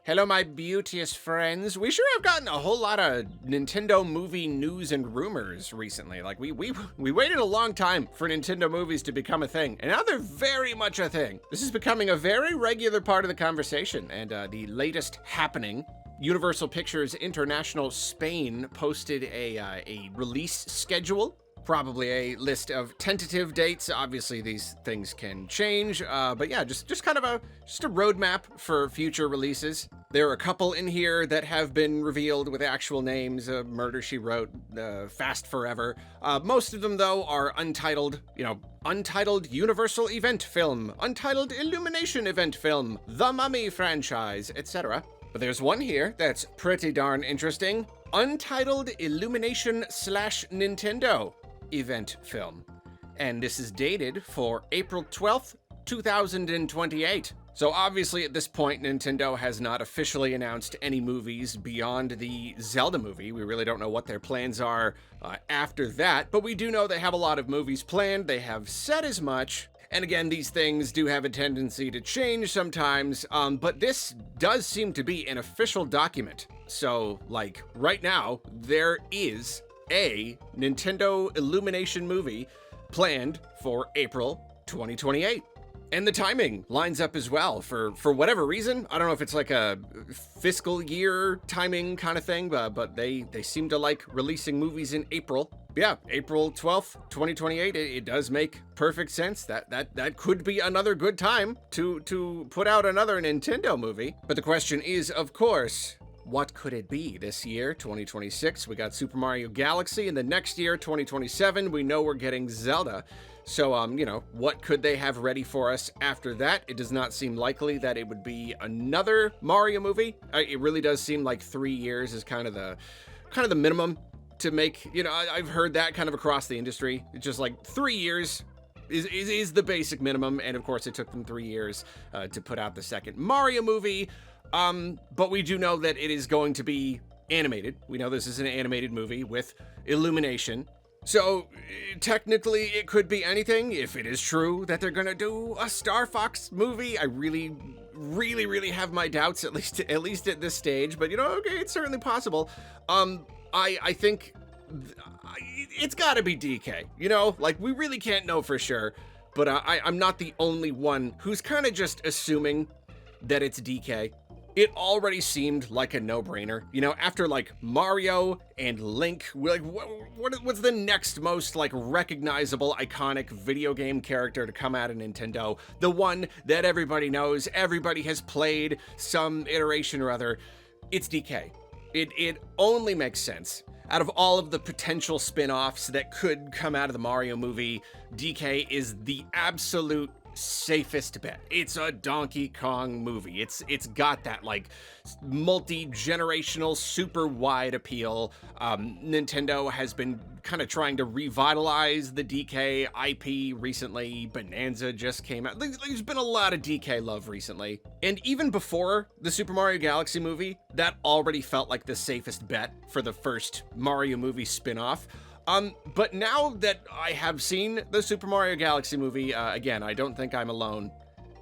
Hello, my beauteous friends. We sure have gotten a whole lot of Nintendo movie news and rumors recently. Like we waited a long time for Nintendo movies to become a thing, and now they're very much a thing. This is becoming a very regular part of the conversation, and the latest happening. Universal Pictures International Spain posted a release schedule. Probably a list of tentative dates. Obviously, these things can change, but yeah, just kind of a roadmap for future releases. There are a couple in here that have been revealed with actual names. Murder, She Wrote, Fast Forever. Most of them, though, are untitled. Untitled Universal Event Film, Untitled Illumination Event Film, The Mummy franchise, etc. But there's one here that's pretty darn interesting. Untitled Illumination/Nintendo event film. And this is dated for April 12th, 2028. So obviously at this point, Nintendo has not officially announced any movies beyond the Zelda movie. We really don't know what their plans are after that, but we do know they have a lot of movies planned. They have said as much. And again, these things do have a tendency to change sometimes, but this does seem to be an official document. So, like, right now, there is a Nintendo Illumination movie planned for April 2028. And the timing lines up as well for whatever reason. I don't know if it's like a fiscal year timing kind of thing, but they seem to like releasing movies in April. Yeah, April 12th, 2028, it does make perfect sense. That could be another good time to put out another Nintendo movie. But the question is, of course, what could it be this year, 2026? We got Super Mario Galaxy, and the next year, 2027, we know we're getting Zelda. So, what could they have ready for us after that? It does not seem likely that it would be another Mario movie. It really does seem like 3 years is kind of the minimum to make. I've heard that kind of across the industry. It's just like 3 years is the basic minimum, and of course, it took them 3 years to put out the second Mario movie. But we do know that it is going to be animated. We know this is an animated movie with Illumination. So, technically, it could be anything. If it is true that they're gonna do a Star Fox movie, I really, really, really have my doubts, at least at this stage. But, okay, it's certainly possible. I think it's gotta be DK, Like, we really can't know for sure. But I'm not the only one who's kind of just assuming that it's DK. It already seemed like a no-brainer. After like Mario and Link, we're like, what's the next most like recognizable, iconic video game character to come out of Nintendo? The one that everybody knows, everybody has played some iteration or other. It's DK. It only makes sense. Out of all of the potential spin-offs that could come out of the Mario movie, DK is the absolute safest bet. It's a Donkey Kong movie. It's got that like multi-generational, super wide appeal. Nintendo has been kind of trying to revitalize the DK IP recently. Bonanza just came out. There's been a lot of DK love recently. And even before the Super Mario Galaxy movie, that already felt like the safest bet for the first Mario movie spin-off. But now that I have seen the Super Mario Galaxy movie, again, I don't think I'm alone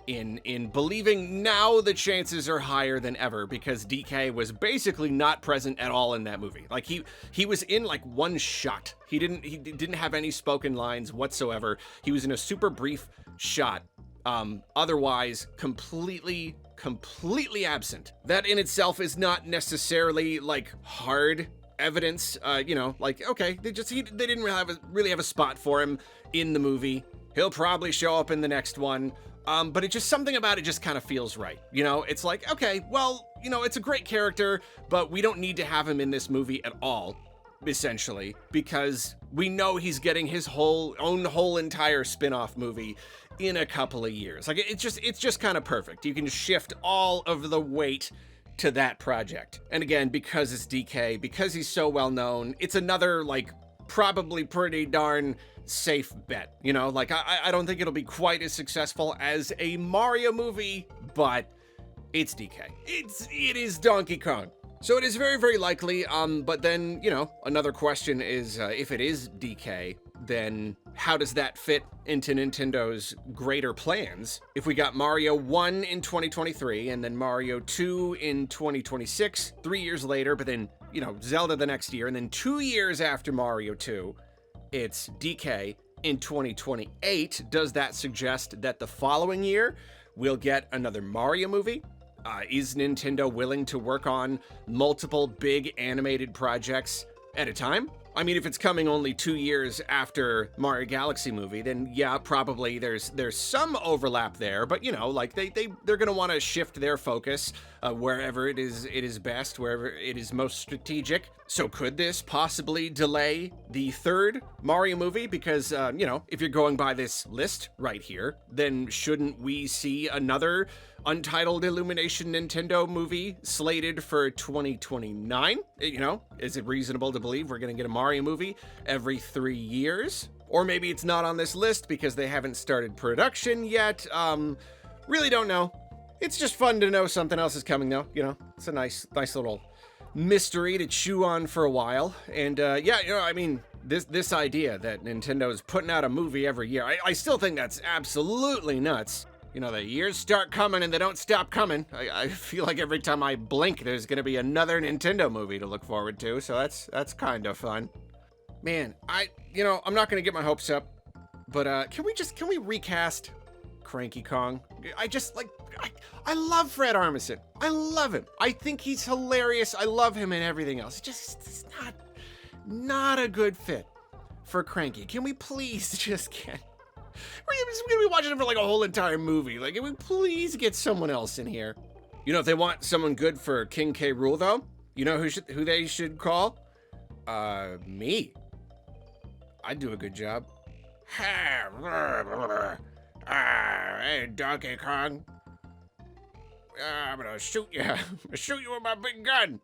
in believing now the chances are higher than ever, because DK was basically not present at all in that movie. Like he was in like one shot. He didn't have any spoken lines whatsoever. He was in a super brief shot. Otherwise completely absent. That in itself is not necessarily like hard evidence, okay, they didn't really have a spot for him in the movie. He'll probably show up in the next one, but it's just something about it just kind of feels right. It's like, okay, well, it's a great character, but we don't need to have him in this movie at all, essentially, because we know he's getting his whole entire spin-off movie in a couple of years. Like, it's just kind of perfect. You can shift all of the weight to that project. And again, because it's DK, because he's so well known, it's another like probably pretty darn safe bet. I don't think it'll be quite as successful as a Mario movie, but it's DK. It is Donkey Kong. So it is very, very likely, but then, another question is, if it is DK, then how does that fit into Nintendo's greater plans? If we got Mario 1 in 2023 and then Mario 2 in 2026, 3 years later, but then, Zelda the next year, and then 2 years after Mario 2, it's DK in 2028. Does that suggest that the following year we'll get another Mario movie? Is Nintendo willing to work on multiple big animated projects at a time? I mean, if it's coming only 2 years after Mario Galaxy movie, then yeah, probably there's some overlap there. But they're gonna want to shift their focus wherever it is best, wherever it is most strategic. So could this possibly delay the third Mario movie? Because if you're going by this list right here, then shouldn't we see another untitled Illumination Nintendo movie slated for 2029? Is it reasonable to believe we're going to get a Mario movie every 3 years? Or maybe it's not on this list because they haven't started production yet. Really don't know. It's just fun to know something else is coming, though. It's a nice little mystery to chew on for a while. And this idea that Nintendo is putting out a movie every year, I still think that's absolutely nuts. The years start coming and they don't stop coming. I feel like every time I blink, there's going to be another Nintendo movie to look forward to. So that's kind of fun. Man, I'm not going to get my hopes up, but can we recast Cranky Kong? I love Fred Armisen. I love him. I think he's hilarious. I love him and everything else. It's not a good fit for Cranky. Can we please just get... We're gonna be watching it for like a whole entire movie. Can we please get someone else in here? If they want someone good for King K. Rool, though, who they should call? Me. I'd do a good job. Hey, Donkey Kong. I'm gonna shoot you. I'm gonna shoot you with my big gun.